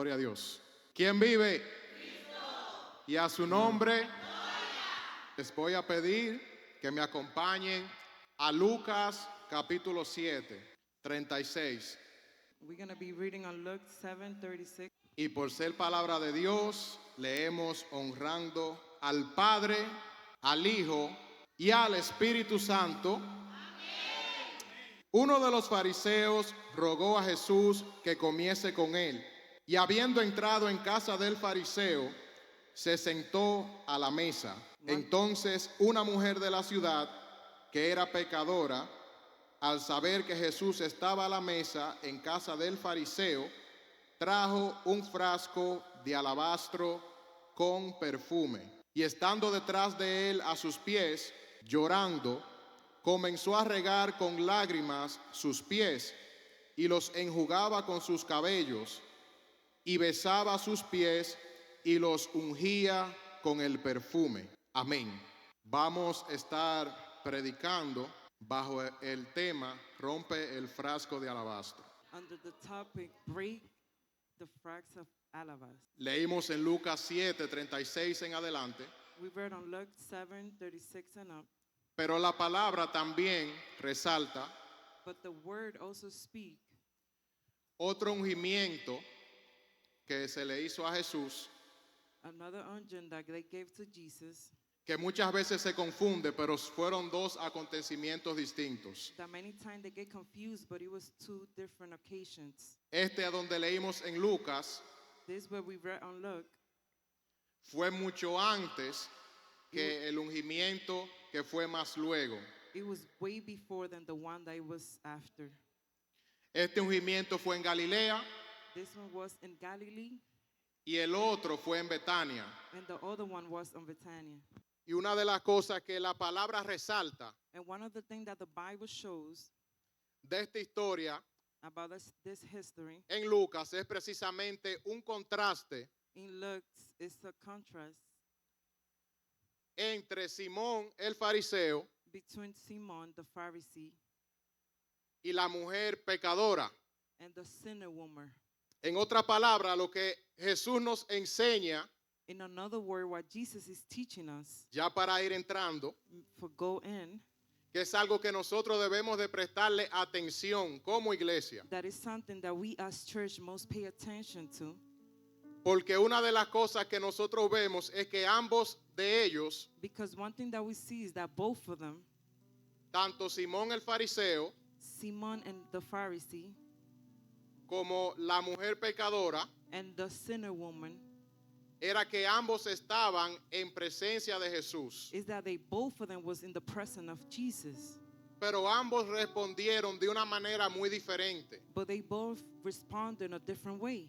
Gloria a Dios. ¿Quién vive? Y a su nombre les voy a pedir que me acompañen a Lucas capítulo 7, 36. We're going to be reading on Luke 7:36. Y por ser palabra de Dios, leemos honrando al Padre, al Hijo y al Espíritu Santo. Uno de los fariseos rogó a Jesús que comiese con él, y habiendo entrado en casa del fariseo, se sentó a la mesa. Entonces una mujer de la ciudad, que era pecadora, al saber que Jesús estaba a la mesa en casa del fariseo, trajo un frasco de alabastro con perfume, y estando detrás de él a sus pies, llorando, comenzó a regar con lágrimas sus pies, y los enjugaba con sus cabellos, y besaba sus pies, y los ungía con el perfume. Amén. Vamos a estar predicando bajo el tema Rompe el frasco de alabastro. Under the topic, break the fracks of alabaster. Leímos en Lucas 7, 36 en adelante, We read on Luke 7:36 and up. pero la palabra también resalta But the word also speak otro ungimiento que se le hizo a Jesús, another unction that they gave to Jesus, que muchas veces se confunde, pero fueron dos acontecimientos distintos. that many times they get confused, but it was two different occasions. Este a donde leímos en Lucas This where we read on Luke fue mucho antes que el ungimiento que fue más luego. it was way before than the one that it was after. Este ungimiento fue en Galilea This one was in Galilee, y el otro fue en Betania. and the other one was on Bethania. Y una de las cosas que la palabra resalta And one of the things that the Bible shows de esta historia about this history en Lucas es precisamente un contraste in Luke is a contrast entre Simón el fariseo between Simon the Pharisee y la mujer pecadora. and the sinner woman. En otra palabra, lo que Jesús nos enseña, In another word, what Jesus is teaching us ya para ir entrando, for go in, que es algo que nosotros debemos de prestarle atención como iglesia. that is something that we as church must pay attention to. Porque una de las cosas que nosotros vemos es que ambos de ellos, Because one thing that we see is that both of them, tanto Simón el fariseo Simon and the Pharisee como la mujer pecadora, and the sinner woman, era que ambos estaban en presencia de Jesús. is that they both of them was in the presence of Jesus. Pero ambos respondieron de una manera muy diferente. But they both respond in a different way.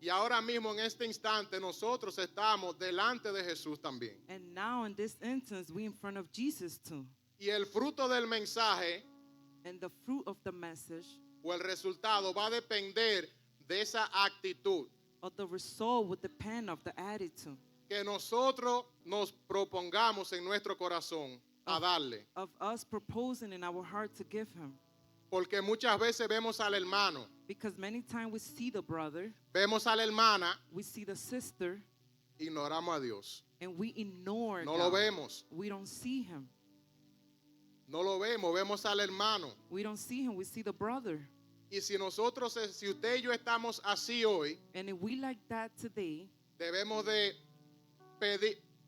Y ahora mismo en este instante nosotros estamos delante de Jesús también. And now in this instance, we in front of Jesus too. Y el fruto del mensaje And the fruit of the message o el resultado va a depender de esa actitud or the result would depend of the attitude que nosotros nos propongamos en nuestro corazón a darle. of us proposing in our heart to give him. Porque muchas veces vemos al hermano, Because many times we see the brother, vemos a la hermana, we see the sister, ignoramos a Dios. and we ignore No God. lo vemos, We don't see him. no lo vemos, vemos al hermano. We don't see him, we see the brother. Y si nosotros, si usted y yo estamos así hoy, And if we like that today, debemos de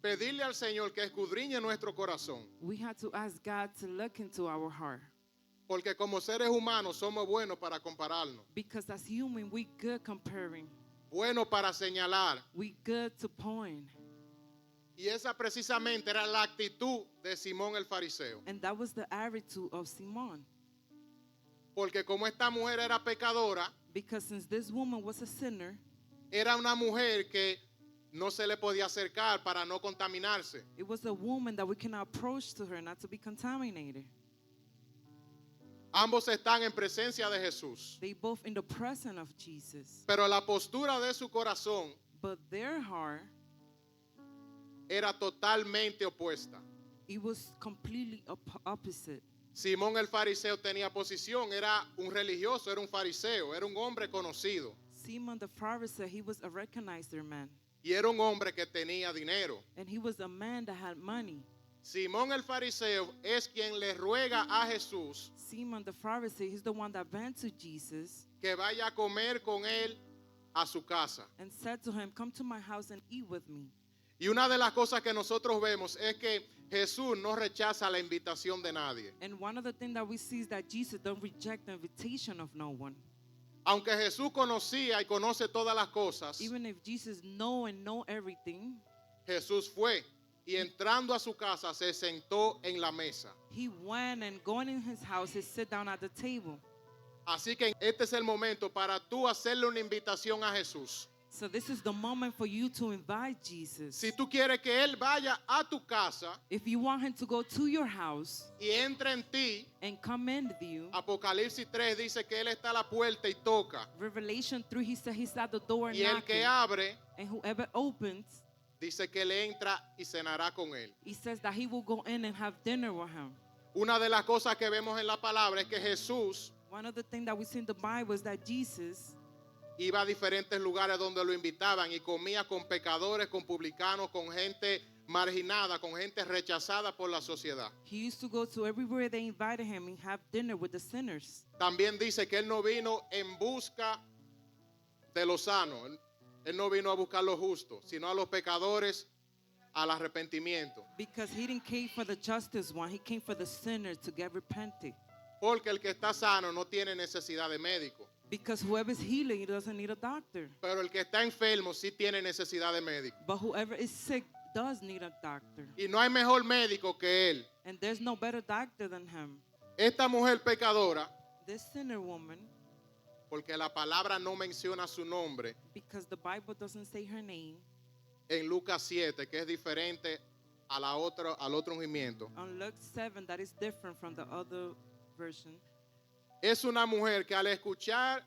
pedirle al Señor que escudriñe nuestro corazón. we have to ask God to look into our heart. Porque como seres humanos somos buenos para compararnos, Because as human, we good comparing. buenos para señalar. We good to point. Y esa precisamente era la actitud de Simón el fariseo. And that was the attitude of Simon. Porque como esta mujer era pecadora, Because since this woman was a sinner, era una mujer que no se le podía acercar para no contaminarse. it was a woman that we cannot approach to her not to be contaminated. Ambos están en presencia de Jesús. They both in the presence of Jesus. Pero la postura de su corazón But their heart, era totalmente opuesta. it was completely opposite. Simón el fariseo tenía posición, era un religioso, era un fariseo, era un hombre conocido. Simon the Pharisee, he was a recognizer man. y era un hombre que tenía dinero. And he was a man that had money. Simón el fariseo es quien le ruega a Jesús Simon the Pharisee, he's the one that went to Jesus que vaya a comer con él a su casa. and said to him, come to my house and eat with me. Y una de las cosas que nosotros vemos es que Jesús no rechaza la invitación de nadie. And one of the things that we see is that Jesus don't reject the invitation of no one. Aunque Jesús conocía y conoce todas las cosas, Even if Jesus know everything, Jesús fue y entrando a su casa se sentó en la mesa. he went and going in his house, he sit down at the table. Así que este es el momento para tú hacerle una invitación a Jesús. So this is the moment for you to invite Jesus. Si tú quieres que Él vaya a tu casa If you want him to go to your house y entre en ti, and come in with you, Apocalipsis 3 dice que Él está a la puerta y toca. Revelation 3, he said he's at the door Y el que knocking. abre And whoever opens, dice que Él entra y cenará con Él. he says that he will go in and have dinner with him. Una de las cosas que vemos en la palabra es que Jesús One of the things that we see in the Bible is that Jesus, iba a diferentes lugares donde lo invitaban y comía con pecadores, con publicanos, con gente marginada, con gente rechazada por la sociedad. he used to go to everywhere they invited him and have dinner with the sinners. También dice que Él no vino en busca de los sanos. Él no vino a buscar los justos, sino a los pecadores al arrepentimiento. Because he didn't came for the justice one, he came for the sinners to get repented. Porque el que está sano no tiene necesidad de médico. Because whoever's healing, he doesn't need a doctor. Pero el que está enfermo sí tiene necesidad de médico. But whoever is sick does need a doctor. Y no hay mejor médico que Él. And there's no better doctor than him. Esta mujer pecadora, This sinner woman, porque la palabra no menciona su nombre, because the Bible doesn't say her name, en Lucas 7, que es diferente a al otro ungimiento. on Luke 7, that is different from the other version. Es una mujer que al escuchar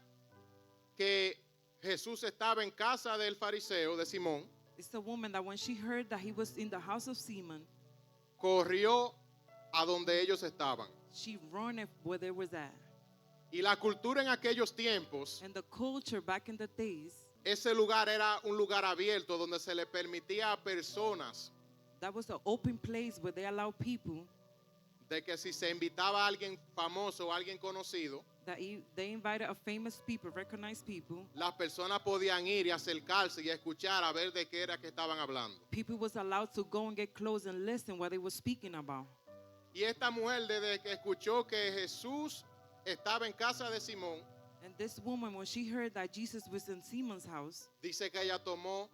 que Jesús estaba en casa del fariseo, de Simón, It's a woman that when she heard that he was in the house of Simon, corrió a donde ellos estaban. she ran where they was at. Y la cultura en aquellos tiempos, And the culture back in the days, ese lugar era un lugar abierto donde se le permitía a personas that was an open place where they allowed people de que si se invitaba a alguien famoso o alguien conocido, that they invited a famous people, recognized people. las personas podían ir y acercarse y escuchar a ver de qué era que estaban hablando. People was allowed to go and get close and listen what they were speaking about. Y esta mujer, desde que escuchó que Jesús estaba en casa de Simón, And this woman, when she heard that Jesus was in Simon's house, dice que ella tomó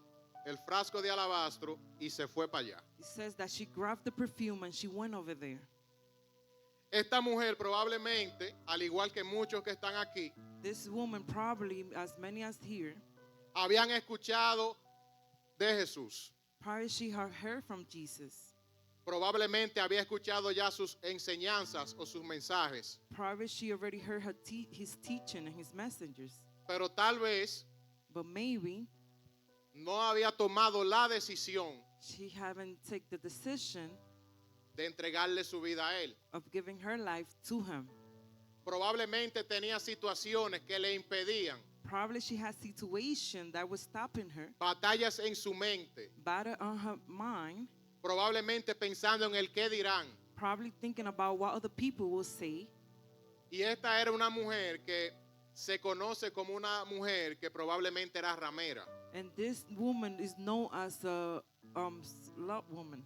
el frasco de alabastro y se fue para allá. it says that she grabbed the perfume and she went over there. Esta mujer probablemente, al igual que muchos que están aquí, This woman, probably as many as here, habían escuchado de Jesús. probably she had heard from Jesus. Probablemente había escuchado ya sus enseñanzas o sus mensajes. Probably she already heard his teaching and his messengers. Pero tal vez But maybe no había tomado la decisión she haven't taken the decision de entregarle su vida a Él. of giving her life to him. Probablemente tenía situaciones que le impedían, Probably she had situation that was stopping her, batallas en su mente, battle on her mind, probablemente pensando en el qué dirán. probably thinking about what other people will say. Y esta era una mujer que se conoce como una mujer que probablemente era ramera. And this woman is known as a slut woman,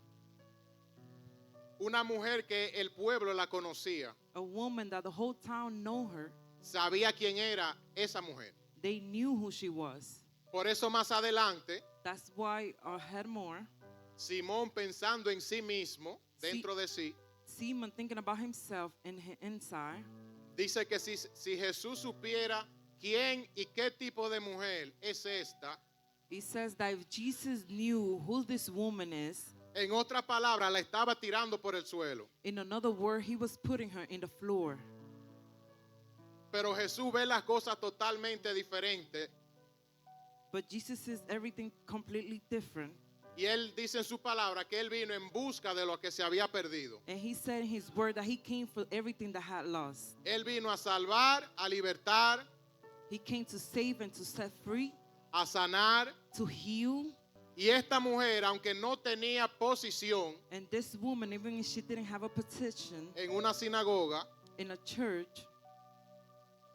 Una mujer que el pueblo la conocía. a woman that the whole town know her. Sabía quién era esa mujer. They knew who she was. Por eso más adelante, That's why I had more. Simón pensando en sí mismo, dentro de sí, Simon thinking about himself inside. dice que si Jesús supiera quién y qué tipo de mujer es esta, He says that if Jesus knew who this woman is, en otra palabra, la estaba tirando por el suelo. in another word, he was putting her in the floor. Pero Jesús ve las cosas totalmente diferentes. But Jesus says everything completely different. Y Él dice en su palabra que Él vino en busca de lo que se había perdido. And he said in his word that he came for everything that had lost. Él vino a salvar, a libertar He came to save and to set free, a sanar. to heal. Y esta mujer, aunque no tenía posición And this woman, even if she didn't have a petition en una sinagoga in a church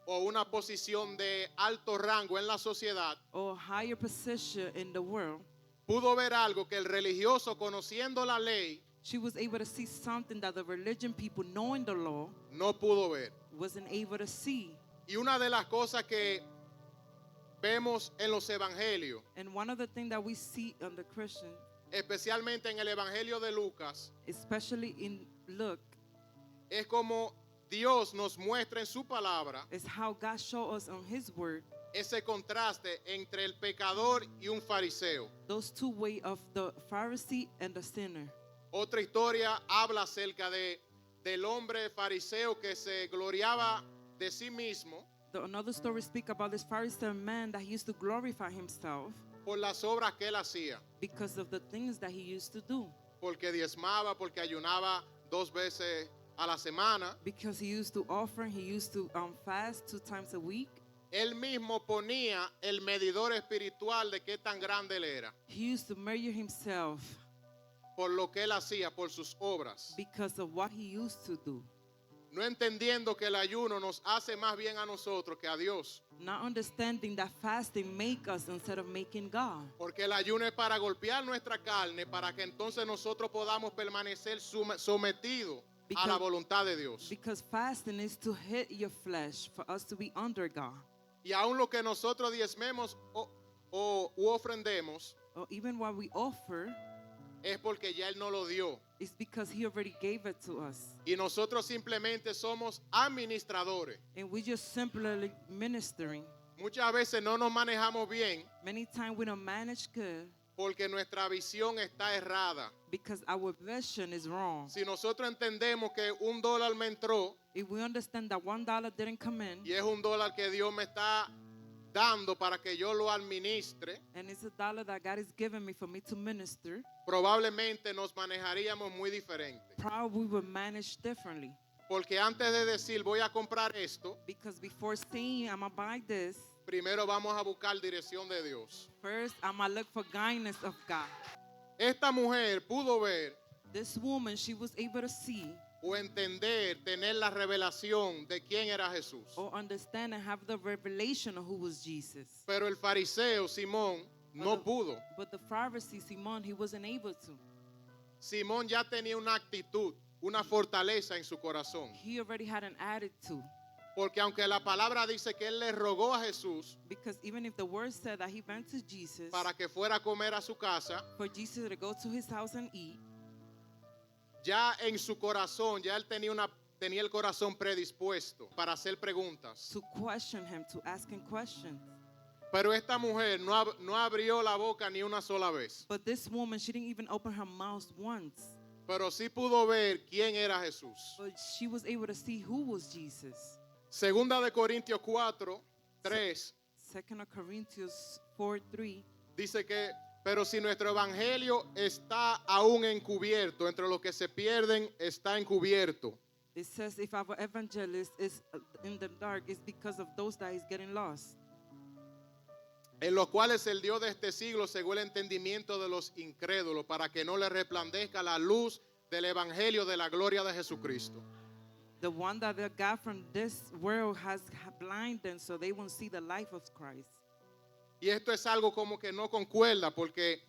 o una posición de alto rango en la sociedad, or a higher position in the world, pudo ver algo que el religioso, conociendo la ley, she was able to see something that the religion people, knowing the law, no pudo ver. wasn't able to see. Y una de las cosas que vemos en los evangelios, And one of the things that we see on the Christian, especialmente en el evangelio de Lucas, especially in Luke, es como Dios nos muestra en su palabra is how God showed us on His word ese contraste entre el pecador y un fariseo. those two ways of the Pharisee and the sinner. Otra historia habla acerca del hombre fariseo que se gloriaba de sí mismo Another story speak about this Pharisee man that he used to glorify himself por las obras que él hacía, because of the things that he used to do. porque diezmaba, porque ayunaba 2 veces a la semana. Because he used to offer, he used to fast 2 times a week. Él mismo ponía el medidor espiritual de qué tan grande él era, He used to measure himself por lo que él hacía, por sus obras, because of what he used to do. no entendiendo que el ayuno nos hace más bien a nosotros que a Dios, Not understanding that fasting make us instead of making God. porque el ayuno es para golpear nuestra carne, para que entonces nosotros podamos permanecer sometidos a la voluntad de Dios. Because fasting is to hit your flesh for us to be under God. Y aun lo que nosotros diezmemos u ofrendemos Or even what we offer es porque ya Él nos lo dio. is because he already gave it to us. Y nosotros simplemente somos administradores. And we just simply ministering. Muchas veces no nos manejamos bien Many times we don't manage good porque nuestra visión está errada. because our vision is wrong. Si nosotros entendemos que $1 me entró If we understand that $1 didn't come in y es $1 que Dios me está dando para que yo lo administre, and it's $1 that God is giving me for me to minister, probablemente nos manejaríamos muy diferente. probably we will manage differently. Porque antes de decir voy a comprar esto, Because before saying I'm going to buy this, primero vamos a buscar dirección de Dios. first I'm going to look for guidance of God. Esta mujer pudo ver This woman, she was able to see o entender, tener la revelación de quién era Jesús. or understand and have the revelation of who was Jesus. Pero el fariseo Simón no pudo. But the Pharisee, Simon, he wasn't able to. Simón ya tenía una actitud, una fortaleza en su corazón. He already had an attitude. Porque aunque la palabra dice que él le rogó a Jesús Because even if the word said that he went to Jesus para que fuera a comer a su casa, for Jesus to go to his house and eat, ya en su corazón, ya él tenía el corazón predispuesto para hacer preguntas. to question him, to ask him questions. Pero esta mujer no abrió la boca ni una sola vez. But this woman, she didn't even open her mouth once. Pero sí pudo ver quién era Jesús. But she was able to see who was Jesus. Segunda de Corintios 4:3 2 Corinthians 4:3. dice que, pero si nuestro evangelio está aún encubierto, entre los que se pierden está encubierto. It says if our evangelist is in the dark, it's because of those that is getting lost. En los cuales el Dios de este siglo cegó el entendimiento de los incrédulos para que no le resplandezca la luz del evangelio de la gloria de Jesucristo. The one that the God from this world has blinded so they won't see the life of Christ. Y esto es algo como que no concuerda porque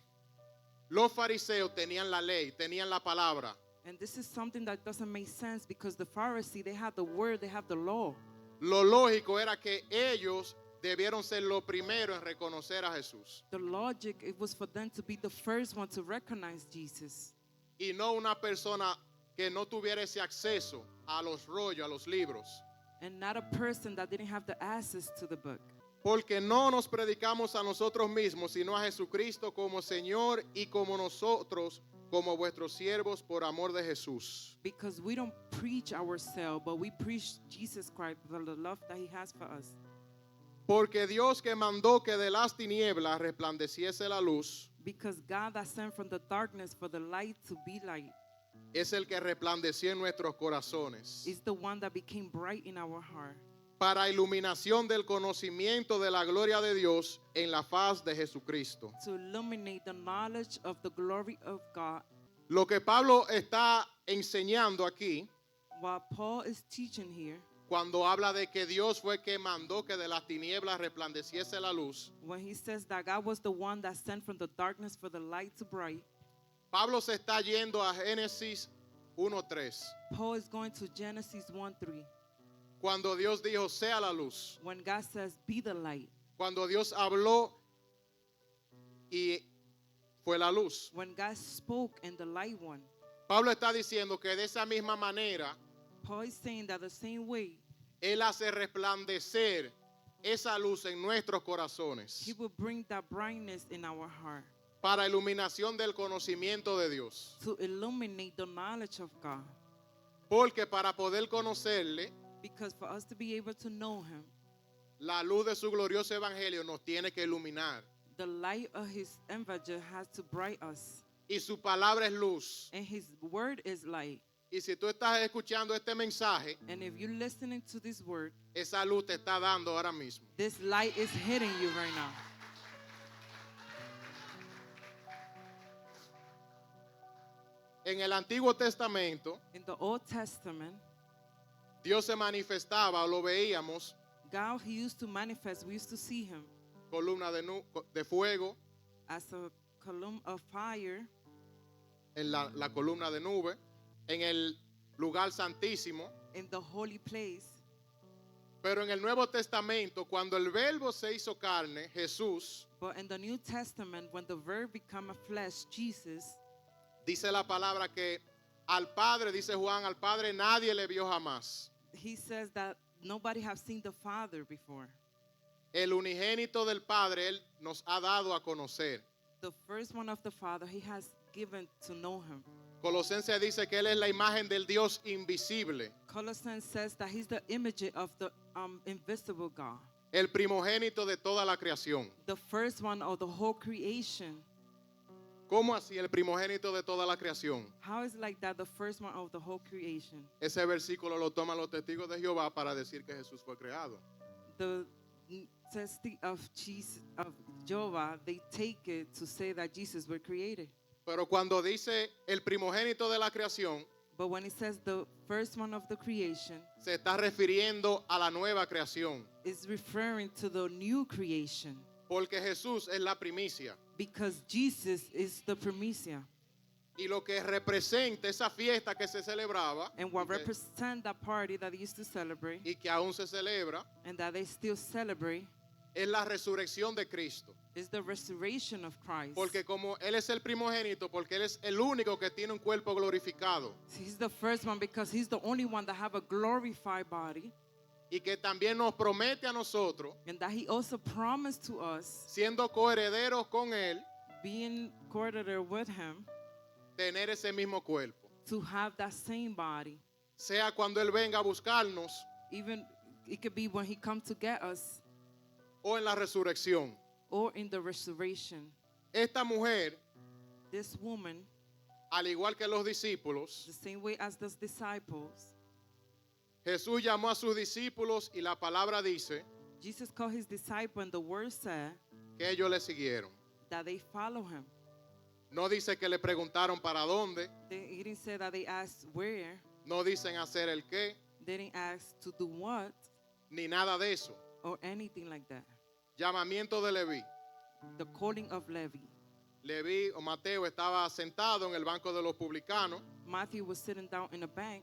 los fariseos tenían la ley, tenían la palabra. And this is something that doesn't make sense because the Pharisee, they have the word, they have the law. Lo lógico era que ellos debieron ser lo primero en reconocer a Jesús The logic, it was for them to be the first one to recognize Jesus. y no una persona que no tuviera ese acceso a los rollos, a los libros. And not a person that didn't have the access to the book. Porque no nos predicamos a nosotros mismos, sino a Jesucristo como Señor y como nosotros, como vuestros siervos por amor de Jesús. Because we don't preach ourselves, but we preach Jesus Christ for the love that he has for us. Porque Dios que mandó que de las tinieblas resplandeciese la luz, Because God that sent from the darkness for the light to be light es el que resplandeció en nuestros corazones. is the one that became bright in our heart. para iluminación del conocimiento de la gloria de Dios en la faz de Jesucristo. to illuminate the knowledge of the glory of God. Lo que Pablo está enseñando aquí, What Paul is teaching here, cuando habla de que Dios fue que mandó que de las tinieblas resplandeciese la luz, when he says that God was the one that sent from the darkness for the light to bright, Pablo se está yendo a Génesis 1:3, Paul is going to Genesis 1:3, cuando Dios dijo, sea la luz. when God says, be the light. Cuando Dios habló y fue la luz. When God spoke and the light one, Pablo está diciendo que de esa misma manera, Paul is saying that the same way, Él hace resplandecer esa luz en nuestros corazones he will bring that brightness in our heart para iluminación del conocimiento de Dios. to illuminate the knowledge of God. Porque para poder conocerle, Because for us to be able to know him, la luz de su glorioso evangelio nos tiene que iluminar. the light of his evangel has to bright us. Y su palabra es luz. And his word is light. Y si tú estás escuchando este mensaje, And if you're listening to this word, esa luz te está dando ahora mismo. this light is hitting you right now. En el Antiguo Testamento, In the Old Testament, Dios se manifestaba, o lo veíamos, God, he used to manifest. We used to see him columna de fuego, as a column of fire en la columna de nube, en el lugar santísimo. in the holy place. Pero en el Nuevo Testamento, cuando el Verbo se hizo carne, Jesús, But in the New Testament, when the Word became a flesh, Jesus, dice la palabra que al Padre, dice Juan, al Padre nadie le vio jamás. he says that nobody have seen the Father before. El unigénito del Padre, Él nos ha dado a conocer. The first one of the Father, he has given to know him. Colosenses dice que Él es la imagen del Dios invisible, Colossians says that he's the image of the invisible God, el primogénito de toda la creación. the first one of the whole creation. ¿Cómo así el primogénito de toda la creación? How is like that the first one of the whole creation? Ese versículo lo toman los testigos de Jehová para decir que Jesús fue creado. The testing of Jesus of Jehovah, they take it to say that Jesus were created. Pero cuando dice el primogénito de la creación, But when it says the first one of the creation, se está refiriendo a la nueva creación. it's referring to the new creation Porque Jesús es la primicia. because Jesus is the primicia. Y lo que representa esa fiesta que se celebraba And what y que- represent that party that they used to celebrate y que aún se celebra and that they still celebrate es la resurrección de Cristo. is the restoration of Christ. Porque como Él es el primogénito, porque Él es el único que tiene un cuerpo glorificado He's the first one because he's the only one that have a glorified body, y que también nos promete a nosotros, and that he also promised to us, siendo coherederos con Él, being coordinator with him, tener ese mismo cuerpo. to have that same body. Sea cuando Él venga a buscarnos Even it could be when he come to get us o en la resurrección. or in the restoration. Esta mujer, This woman, al igual que los discípulos, the same way as the disciples, Jesús llamó a sus discípulos y la palabra dice Jesus called his disciple and the word said que ellos le siguieron. that they follow him. No dice que le preguntaron para dónde, He didn't say that they asked where. no dicen hacer el qué, They didn't ask to do what ni nada de eso. or anything like that. Llamamiento de Leví. The calling of Levi. Leví o Mateo estaba sentado en el banco de los publicanos Matthew was sitting down in a bank,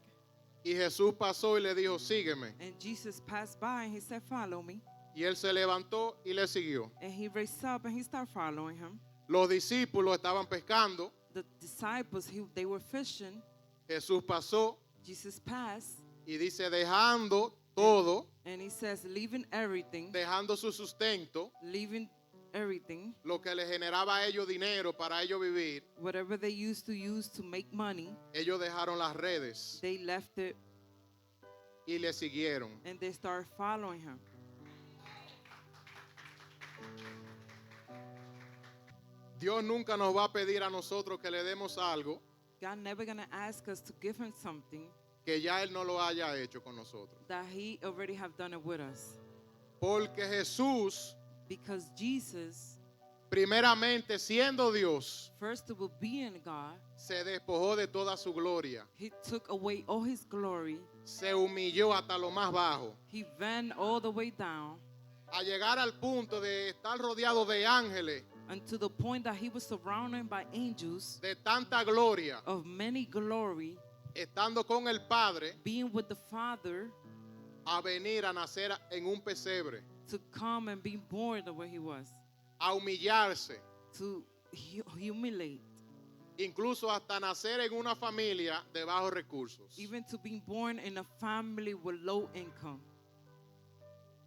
y Jesús pasó y le dijo, sígueme. and Jesus passed by and he said, follow me. Y él se levantó y le siguió. And he raised up and he started following him. Los discípulos estaban pescando, The disciples, they were fishing. Jesús pasó Jesus passed y dice, dejando todo, and he says, leaving everything, dejando su sustento, leaving everything, lo que le generaba a ellos dinero para ellos vivir, whatever they used to use to make money, ellos dejaron las redes they left it y le siguieron. and they started following him. Dios nunca nos va a pedir a nosotros que le demos algo God never gonna ask us to give him something que ya Él no lo haya hecho con nosotros. that he already have done it with us. Porque Jesús, Because Jesus, primeramente siendo Dios, first of all being God, se despojó de toda su gloria. he took away all his glory. Se humilló hasta lo más bajo. He went all the way down A llegar al punto de estar rodeado de ángeles, and to the point that he was surrounded by angels de tanta gloria, of many glory, estando con el Padre, being with the Father, a venir a nacer en un pesebre, to come and be born the way he was, a humillarse, to humiliate, incluso hasta nacer en una familia de bajos recursos. even to be born in a family with low income.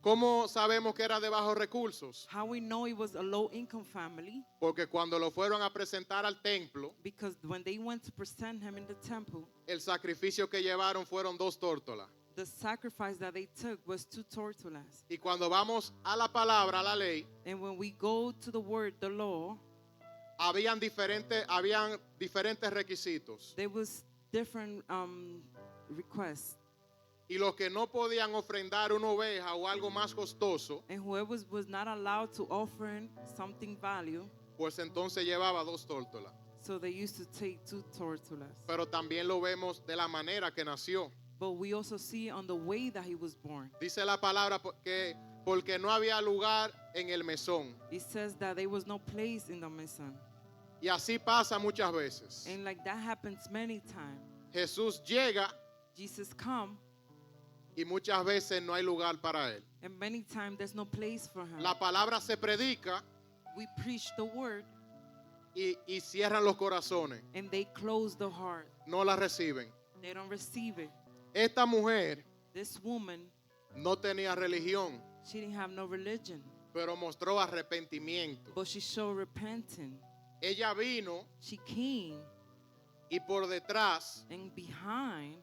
¿Cómo sabemos que era de bajos recursos? How we know it was a low income family? Porque cuando lo fueron a presentar al templo, Because when they went to present him in the temple, el sacrificio que llevaron fueron 2 tórtolas. the sacrifice that they took was 2 tortolas. Y cuando vamos a la palabra, a la ley, And when we go to the word, the law, habían diferentes requisitos. there was different requests. Y los que no podían ofrendar una oveja o algo más costoso, And whoever was not allowed to offer something value, pues entonces llevaba 2 tórtolas. so they used to take 2 tortolas. Pero también lo vemos de la manera que nació. But we also see on the way that he was born. Dice la palabra que porque no había lugar en el mesón. It says that there was no place in the Mason. Y así pasa muchas veces. And like that happens many times. Jesús llega Jesus come, y muchas veces no hay lugar para él. and many times there's no place for him. La palabra se predica We preach the word, y cierran los corazones. and they close the heart. No la reciben. They don't receive it. Esta mujer This woman, no tenía religión, she didn't have no religion, pero mostró arrepentimiento. but she showed repentance. Ella vino She came, y por detrás, and behind,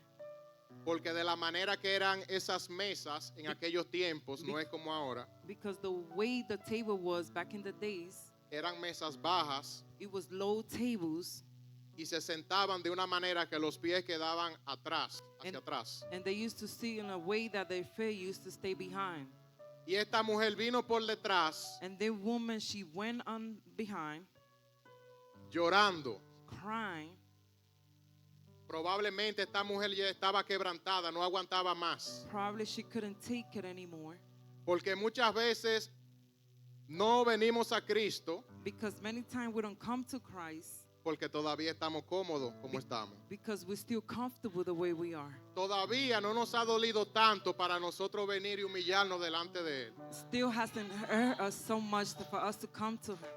porque de la manera que eran esas mesas en aquellos tiempos, no es como ahora, because the way the table was back in the days, eran mesas bajas it was low tables, y se sentaban de una manera que los pies quedaban atrás, hacia atrás. and they used to sit in a way that their feet used to stay behind. Y esta mujer vino por detrás And the woman, she went on behind, llorando. crying. Probablemente esta mujer ya estaba quebrantada, no aguantaba más. Probably she couldn't take it anymore, Porque muchas veces no venimos a Cristo because many times we don't come to Christ porque todavía estamos cómodos como estamos. because we're still comfortable the way we are. Todavía no nos ha dolido tanto para nosotros venir y humillarnos delante de Él. Still hasn't hurt us so much for us to come to him.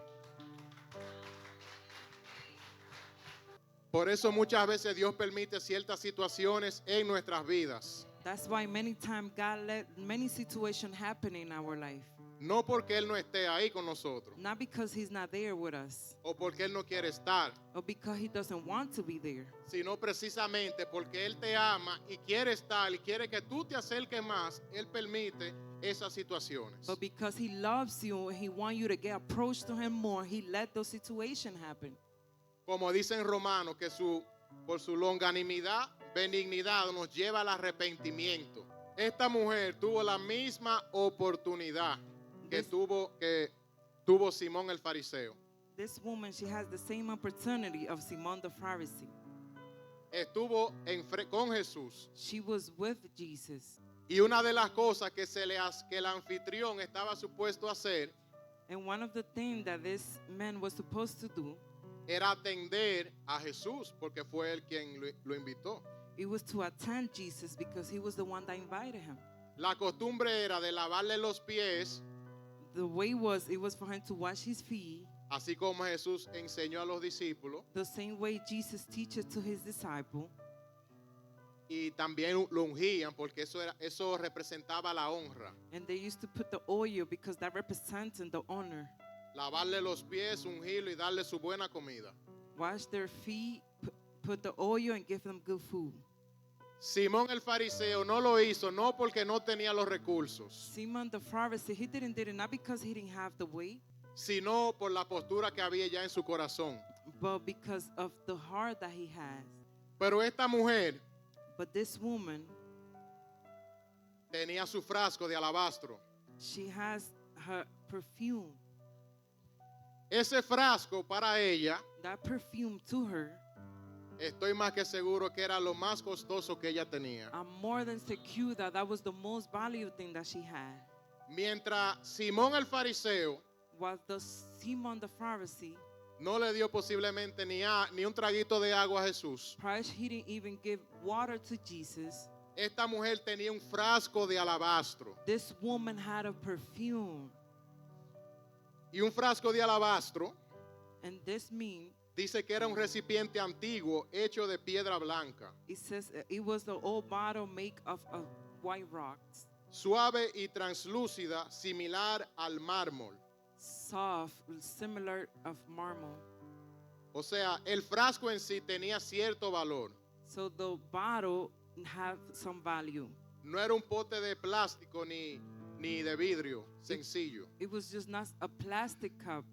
Por eso muchas veces Dios permite ciertas situaciones en nuestras vidas. That's why many times God let many situations happen in our life. No porque Él no esté ahí con nosotros Not because he's not there with us o porque Él no quiere estar, or because he doesn't want to be there, sino precisamente porque Él te ama y quiere estar y quiere que tú te acerques más. Él permite esas situaciones. but because he loves you and he wants you to get approached to him more, he let those situations happen. Como dice en Romanos, que por su longanimidad, benignidad nos lleva al arrepentimiento. Esta mujer tuvo la misma oportunidad que tuvo Simón el fariseo. This woman, she has the same opportunity of Simon the Pharisee. Estuvo con Jesús. She was with Jesus. Y una de las cosas que el anfitrión estaba supuesto a hacer And one of the things that this man was supposed to do, era atender a Jesús, porque fue él quien lo invitó. it was to attend Jesus because he was the one that invited him. La costumbre era de lavarle los pies, The way was, it was for him to wash his feet, así como Jesús enseñó a los discípulos, the same way Jesus teaches to his disciple. y también lo ungían, porque eso representaba la honra. And they used to put the oil because that represented the honor. Lavarle los pies, ungirlo y darle su buena comida. Wash their feet, put the oil, and give them good food. Simón el fariseo no lo hizo, no porque no tenía los recursos, Simon the Pharisee, he didn't do it not because he didn't have the way, sino por la postura que había ya en su corazón. but because of the heart that he has. Pero esta mujer But this woman, tenía su frasco de alabastro. she has her perfume. Ese frasco para ella, That perfume to her, estoy más que seguro que era lo más costoso que ella tenía. I'm more than secure that that was the most valuable thing that she had. Mientras Simón el fariseo Was the Simon the Pharisee, no le dio posiblemente ni un traguito de agua a Jesús, Christ, he didn't even give water to Jesus. esta mujer tenía un frasco de alabastro. This woman had a perfume. Y un frasco de alabastro And this means, dice que era un recipiente antiguo hecho de piedra blanca, it says it was the old bottle made of white rocks, suave y translúcida, similar al mármol. soft, similar of marble. O sea, el frasco en sí tenía cierto valor. So the bottle had some value. No era un pote de plástico ni de vidrio sencillo. It was just not a plastic cup.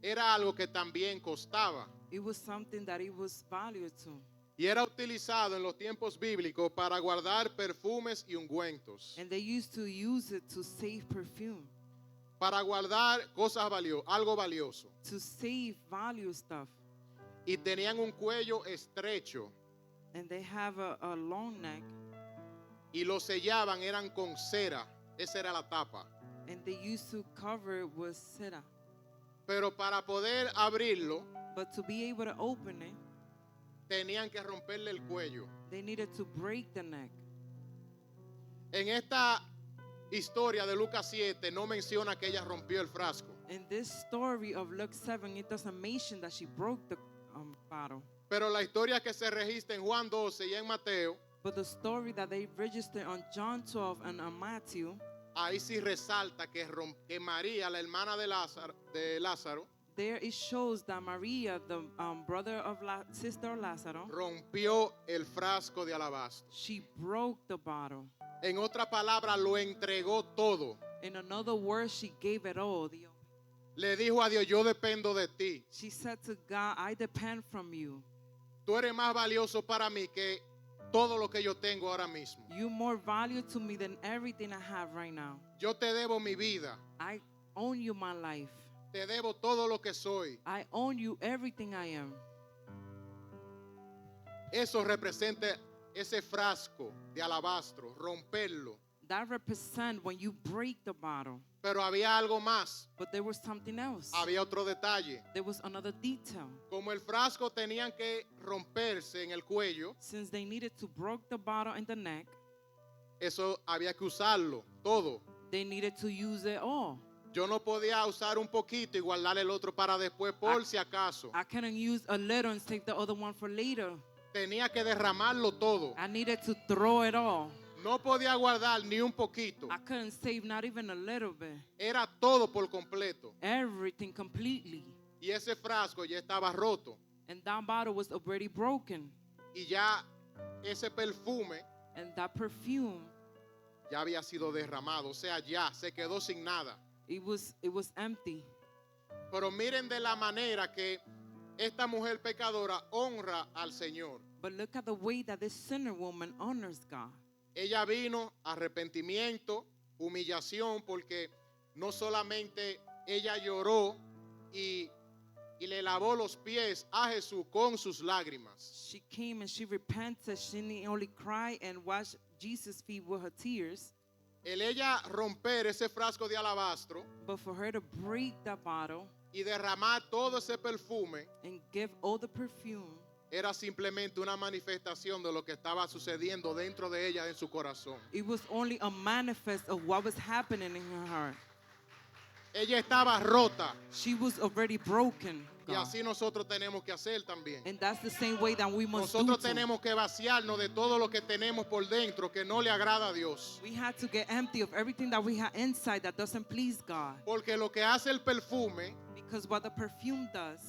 Era algo que también costaba. It was something that it was valued to. Y era utilizado en los tiempos bíblicos para guardar perfumes y ungüentos. And they used to use it to save perfume, Para guardar cosas algo valioso. to save value stuff. Y tenían un cuello estrecho. And they have a long neck, Y lo sellaban, eran con cera. Esa era la tapa. and they used to cover it with cedar. Pero para poder abrirlo, But to be able to open it, tenían que romperle el cuello. they needed to break the neck. En esta historia de Lucas 7 no menciona que ella rompió el frasco. In this story of Luke 7, it doesn't mention that she broke the bottle. Pero la historia que se registra en Juan 12 y en Mateo, But the story that they registered on John 12 and on Matthew, ahí sí resalta que María, la hermana de Lázaro, there it shows that Maria, the brother of sister Lazarus, rompió el frasco de alabastro. she broke the bottle. En otra palabra, lo entregó todo. In another word, she gave it all. Le dijo a Dios, yo dependo de ti. She said to God, I depend from you. Tú eres más valioso para mí que todo lo que yo tengo ahora mismo. You're more valuable to me than everything I have right now. Yo te debo mi vida. I own you my life. Te debo todo lo que soy. I own you everything I am. Eso representa ese frasco de alabastro, romperlo. That represents when you break the bottle. Pero había algo más. But there was something else. Había otro detalle. There was another detail. Como el frasco tenían que romperse en el cuello, Since they needed to break the bottle in the neck, eso había que usarlo, todo. they needed to use it all. Yo no podía usar un poquito y guardar el otro para después por si acaso. I couldn't use a little and take the other one for later. Tenía que derramarlo todo. I needed to throw it all. No podía guardar ni un poquito. I couldn't save not even a little bit. Era todo por completo. Everything completely. Y ese frasco ya estaba roto. And that bottle was already broken. Y ya ese perfume And that perfume, ya había sido derramado. O sea, ya se quedó sin nada. it was empty. Pero miren de la manera que esta mujer pecadora honra al Señor. But look at the way that this sinner woman honors God. Ella vino arrepentimiento, humillación, porque no solamente ella lloró y le lavó los pies a Jesús con sus lágrimas. She came and she repented. She didn't only cry and wash Jesus' feet with her tears, El ella romper ese frasco de alabastro but for her to break that bottle y derramar todo ese perfume and give all the perfume, era simplemente una manifestación de lo que estaba sucediendo dentro de ella en su corazón. it was only a manifest of what was happening in her heart. Ella estaba rota She was already broken, y God. así nosotros tenemos que hacer también. And that's the same way that we must do Nosotros too. tenemos que vaciarnos de todo lo que tenemos por dentro que no le agrada a Dios. We had to get empty of everything that we have inside that doesn't please God. Porque lo que hace el perfume, Because what the perfume does,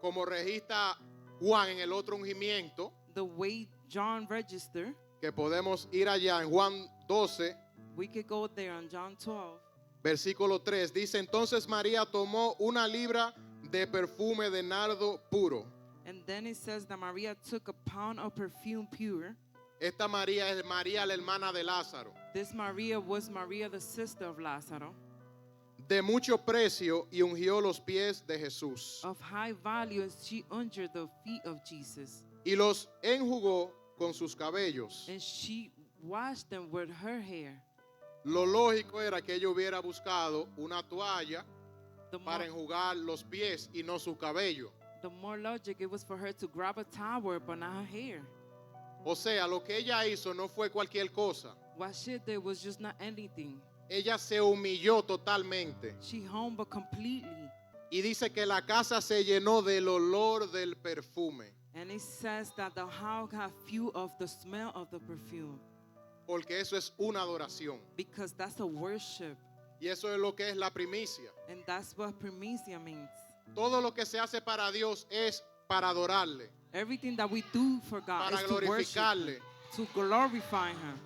como registra Juan en el otro ungimiento, the way John registered, que podemos ir allá en Juan 12, we could go there on John 12. versículo 3, dice, entonces María tomó una libra de perfume de nardo puro. And then it says that Maria took a pound of perfume pure. Esta María es María, la hermana de Lázaro, This Maria was Maria, the sister of Lazarus, de mucho precio, y ungió los pies de Jesús of high value, and she under the feet of Jesus. y los enjugó con sus cabellos. And she washed them with her hair. Lo lógico era que ella hubiera buscado una toalla The para more, enjugar los pies y no su cabello. the more logic it was for her to grab a towel, but not her hair. O sea, lo que ella hizo no fue cualquier cosa. What she did was just not anything. Ella se humilló totalmente. She humbled completely. Y dice que la casa se llenó del olor del perfume. And it says that the house had few of the smell of the perfume. Porque eso es una adoración. Because that's a worship. Y eso es lo que es la primicia. And that's what primicia means. Todo lo que se hace para Dios es para adorarle, Everything that we do for God para is to worship glorificarle. Him, to glorify Him.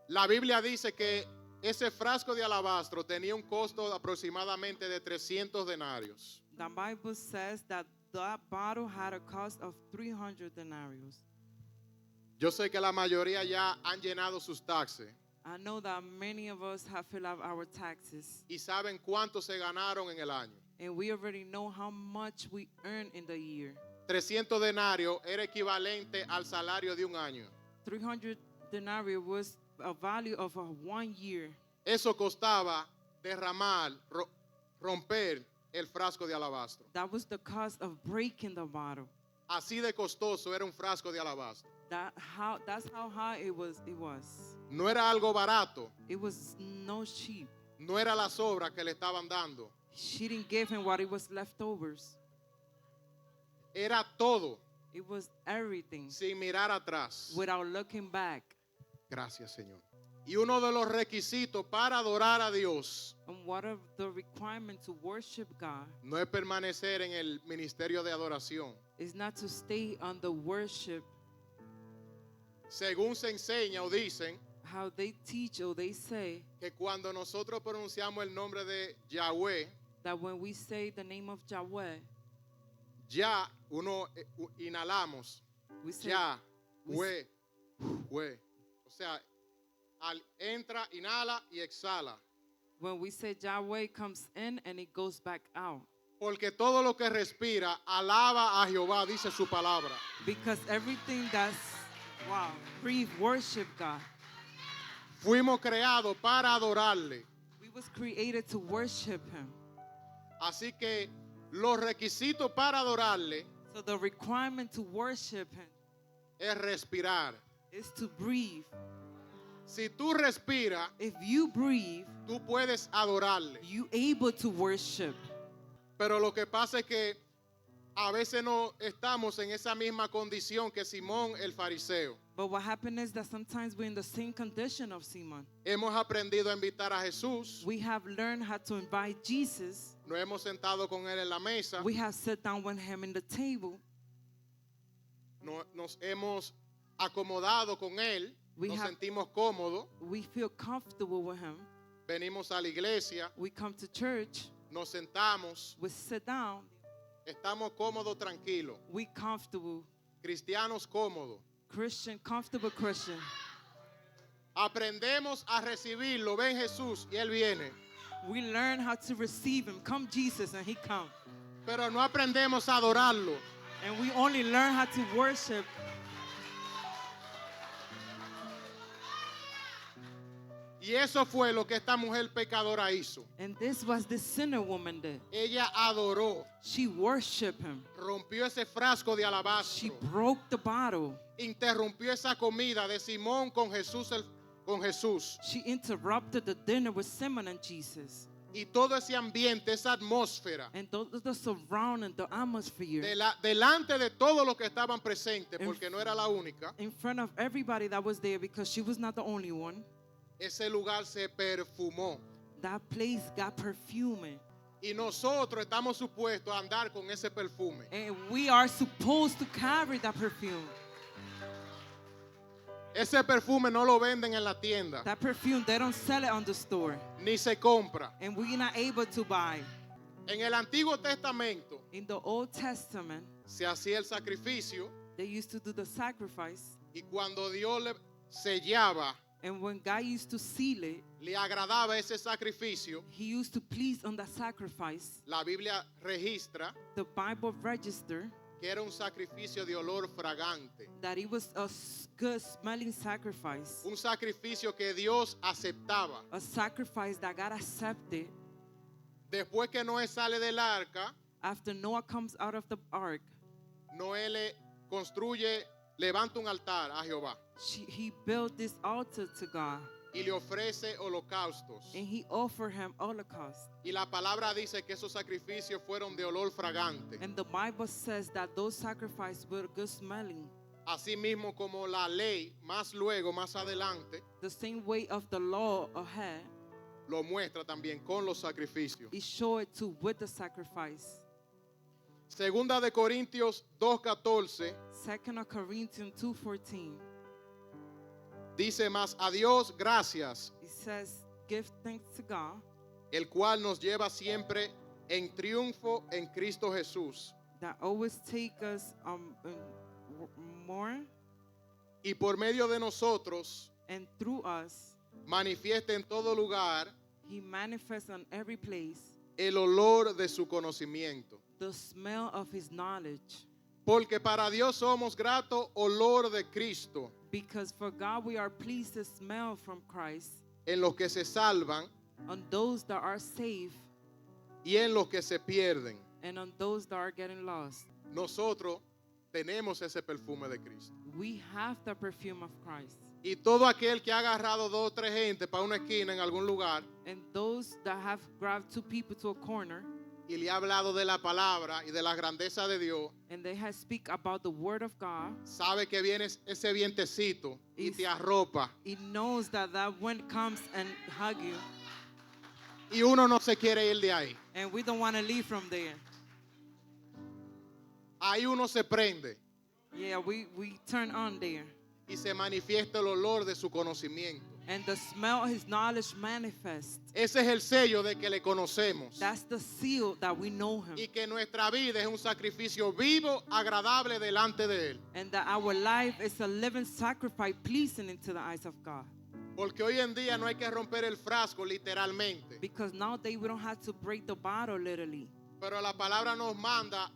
La Biblia dice que ese frasco de alabastro tenía un costo aproximadamente de 300 denarios. The Bible says that that bottle had a cost of 300 denarius. Yo sé que la mayoría ya han llenado sus taxes I know that many of us have filled out our taxes, y saben cuánto se ganaron en el año. and we already know how much we earn in the year. 300 denarios era equivalente al salario de un año. 300 denarii was a value of a 1 year. Eso costaba derramar, romper el frasco de alabastro. That was the cost of breaking the bottle. Así de costoso era un frasco de alabastro. That's how high it was. No era algo barato, It was no cheap. no era la sobra que le estaban dando. She didn't give him what it was leftovers. Era todo, It was everything sin mirar atrás. without looking back. Gracias, Señor. Y uno de los requisitos para adorar a Dios And what are the requirements to worship God no es permanecer en el ministerio de adoración. is not to stay on the worship Según se enseña o dicen how they teach or they say que cuando nosotros pronunciamos el nombre de Yahweh, that when we say the name of Yahweh, ya uno inhalamos, we say Yahweh, Yahweh. O sea, entra, inhala y exhala. when we say Yahweh comes in and it goes back out. Porque todo lo que respira alaba a Jehová, dice su palabra. Because everything that's breathe worship God. Fuimos creados para adorarle. We was created to worship Him. Así que los requisitos para adorarle So the requirement to worship Him es respirar. is to breathe. Si tú respiras, If you breathe, tú puedes adorarle. you able to worship. Pero lo que pasa es que a veces no estamos en esa misma condición que Simón el fariseo. But what happened is that sometimes we're in the same condition of Simon. Hemos aprendido a invitar a Jesús, We have learned how to invite Jesus. nos hemos sentado con él en la mesa, We have sat down with Him in the table. nos hemos acomodado con él, We nos have- sentimos cómodos, We feel comfortable with Him. venimos a la iglesia, We come to church. nos sentamos, We sit down. estamos cómodos, tranquilos, We comfortable. cristianos cómodos. Christian, comfortable Christian. Aprendemos a recibirlo, ven Jesús y él viene. We learn how to receive Him. Come Jesus, and He come. Pero no aprendemos a adorarlo. And we only learn how to worship. Y eso fue lo que esta mujer pecadora hizo. And this was the sinner woman did. Ella adoró, She worshiped Him. rompió ese frasco de She alabastro, broke the bottle. interrumpió esa comida de Simón con Jesús. She interrupted the dinner with Simon and Jesus. Y todo ese ambiente, esa atmósfera, And the surrounding, the atmosphere, delante de todos los que estaban presentes, porque no era la única, in front of everybody that was there, because she was not the only one, ese lugar se perfumó. that place got perfuming. Y nosotros estamos supuestos a andar con ese perfume. And we are supposed to carry that perfume. Ese perfume no lo venden en la tienda, That perfume, they don't sell it on the store. ni se compra. And we're not able to buy. En el Antiguo Testamento In the Old Testament, se hacía el sacrificio they used to do the sacrifice. y cuando Dios sellaba, And when God used to seal it, le agradaba ese sacrificio, he used to please on the sacrifice. la Biblia registra The Bible register que era un sacrificio de olor fragante, that it was a good smelling sacrifice. un sacrificio que Dios aceptaba. A sacrifice that God accepted. Después que Noé sale del arca, After Noah comes out of the ark, Noé le construye, levanta un altar a Jehová he built this altar to God. y le ofrece holocaustos. And he offered him holocaust. Y la palabra dice que esos sacrificios fueron de olor fragante. And the Bible says that those sacrifices were good smelling. Así mismo como la ley, más luego, más adelante, The same way of the law ahead, lo muestra también con los sacrificios. it showed it too with the sacrifice. Segunda de Corintios 2:14 2 Corinthians 2:14. dice más, a Dios gracias, It says, give thanks to God el cual nos lleva siempre en triunfo en Cristo Jesús. that always take us more, Y por medio de nosotros and through us manifiesta en todo lugar he manifests on every place el olor de su conocimiento. the smell of his knowledge. Porque para Dios somos grato olor de Cristo Because for God we are pleased to smell from Christ en los que se salvan on those that are saved y en los que se pierden. and on those that are getting lost. Nosotros tenemos ese perfume de Cristo. We have the perfume of Christ. Y todo aquel que ha agarrado dos o tres gente para una esquina en algún lugar And those that have grabbed two people to a corner y le ha hablado de la palabra y de la grandeza de Dios, and they have speak about the word of God, sabe que viene ese vientecito y Is- te arropa. it knows that that wind comes and hug you, Y uno no se quiere ir de ahí. and we don't want to leave from there. Ahí uno se prende Yeah, we turn on there. y se manifiesta el olor de su conocimiento. And the smell of his knowledge manifests. Ese es el sello de que le conocemos. That's the seal that we know him. Y que nuestra vida es un sacrificio vivo, agradable delante de Él. And that our life is a living sacrifice pleasing into the eyes of God. Porque hoy en día no hay que romper el frasco literalmente. Because nowadays we don't have to break the bottle literally. Pero la palabra nos manda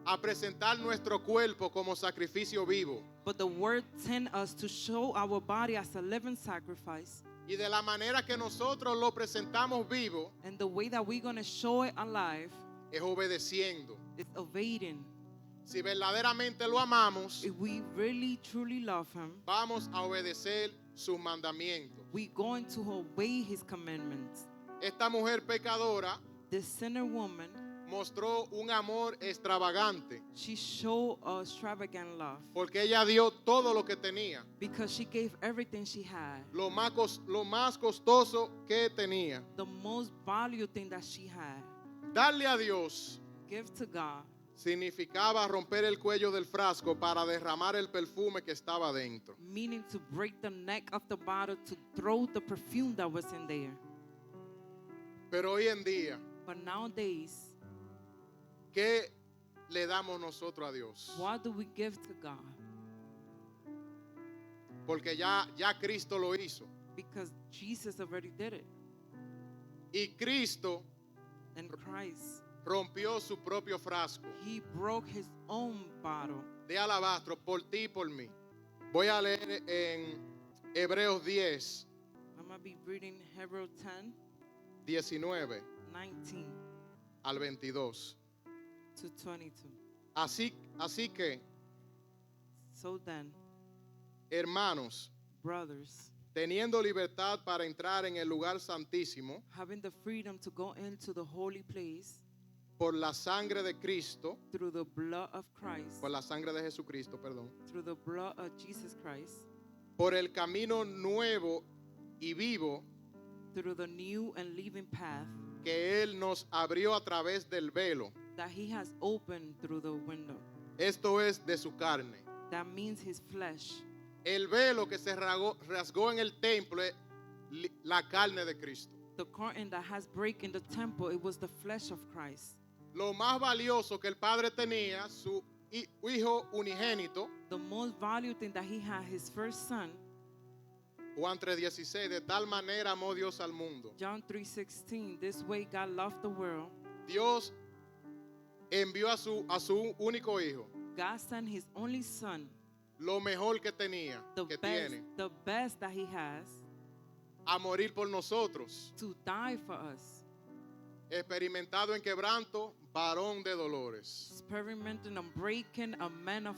a presentar nuestro cuerpo como sacrificio vivo. But the word sends us to show our body as a living sacrifice. Y de la manera que nosotros lo presentamos vivo And the way that we're going to show it alive es obedeciendo. is obeying. Si verdaderamente lo amamos, If we really truly love him, vamos a obedecer sus mandamientos. we're going to obey his commandments. Esta mujer pecadora The sinner woman, mostró un amor extravagante she showed a extravagant love porque ella dio todo lo que tenía, because she gave everything she had. lo más costoso que tenía. The most valuable thing that she had. Darle a Dios Give to God significaba romper el cuello del frasco para derramar el perfume que estaba dentro. meaning to break the neck of the bottle to throw the perfume that was in there. Pero hoy en día, But nowadays, ¿qué le damos nosotros a Dios? what do we give to God? Porque ya Cristo lo hizo. Because Jesus already did it. Y Cristo And Christ, rompió su propio frasco he broke his own bottle. de alabastro por ti y por mí. Voy a leer en Hebreos 10, I'm going to be reading Hebrews 10, 19 19 al 22. to 22. Así que, So then, hermanos, brothers, teniendo libertad para entrar en el lugar santísimo having the freedom to go into the holy place por la sangre de Cristo, through the blood of Christ, por la sangre de Jesucristo, perdón, through the blood of Jesus Christ, por el camino nuevo y vivo through the new and living path que Él nos abrió a través del velo, that he has opened through the window. esto es de su carne. That means his flesh. El velo que se rasgó en el templo es la carne de Cristo. The curtain that has break in the temple, it was the flesh of Christ. Lo más valioso que el Padre tenía, su hijo unigénito, The most valuable thing that he had, his first son, Juan 3:16, de tal manera amó Dios al mundo. John 3:16, this way God loved the world. Dios envió a su único hijo, God sent his only son, lo mejor que tenía, que tiene, the best that he has, a morir por nosotros, to die for us. experimentado en quebranto, varón de dolores. Experimenting and breaking, a man of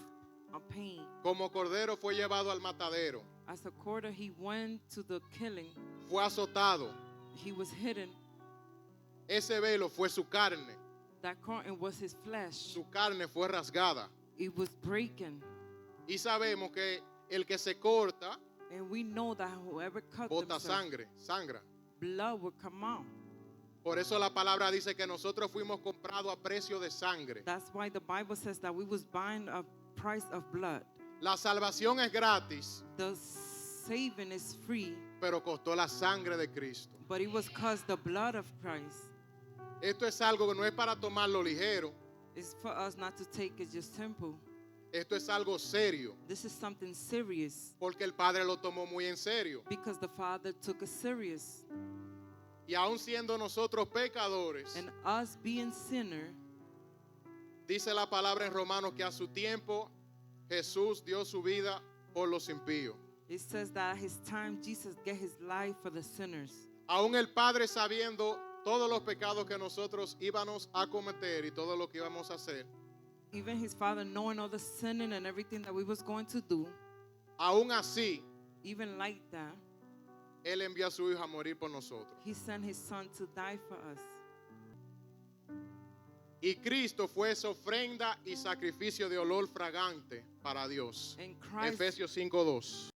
pain. Como cordero fue llevado al matadero, As a quarter, he went to the killing. fue azotado. He was hidden. Ese velo fue su carne, That curtain was his flesh. su carne fue rasgada. It was breaking. Y sabemos que el que se corta, And we know that whoever cut bota themselves, sangra. blood will come out. Por eso la palabra dice que nosotros fuimos comprados a precio de sangre. That's why the Bible says that we was buying a price of blood. La salvación es gratis, The saving is free, pero costó la sangre de Cristo. but it was cost the blood of Christ. Esto es algo que no es para tomarlo ligero. It's for us not to take it just simple. Esto es algo serio, This is something serious porque el Padre lo tomó muy en serio. because the Father took it serious. Y aun siendo nosotros pecadores, And us being sinner, dice la palabra en Romanos que a su tiempo Jesús dio su vida por los impíos. it says that at his time Jesus gave his life for the sinners. Aún el Padre sabiendo todos los pecados que nosotros íbamos a cometer y todo lo que íbamos a hacer, Even his Father knowing all the sinning and everything that we was going to do, aún así, even like that, Él envió a su Hijo a morir por nosotros. he sent his son to die for us. Y Cristo fue esa ofrenda y sacrificio de olor fragante para Dios. And Christ Efesios 5:2.